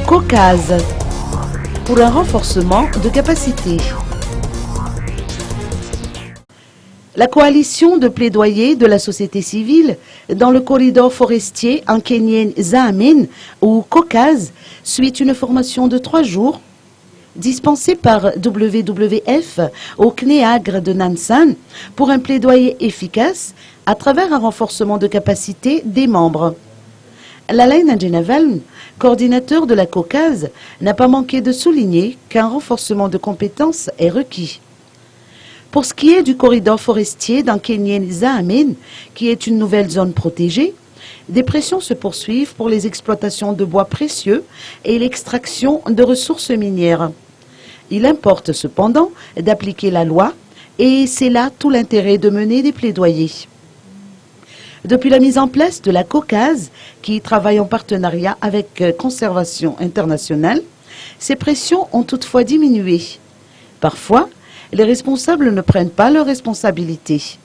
Caucase pour un renforcement de capacité. La coalition de plaidoyer de la société civile dans le corridor forestier en Kenyenne Zahamin ou Caucase suit une formation de 3 jours dispensée par WWF au CNEAGRE de Nansan pour un plaidoyer efficace à travers un renforcement de capacité des membres. Lalain Njenavalm, coordinateur de la Caucase, n'a pas manqué de souligner qu'un renforcement de compétences est requis. Pour ce qui est du corridor forestier dans Kenyenne Zahamin, qui est une nouvelle zone protégée, des pressions se poursuivent pour les exploitations de bois précieux et l'extraction de ressources minières. Il importe cependant d'appliquer la loi et c'est là tout l'intérêt de mener des plaidoyers. Depuis la mise en place de la Caucase, qui travaille en partenariat avec Conservation Internationale, ces pressions ont toutefois diminué. Parfois, les responsables ne prennent pas leurs responsabilités.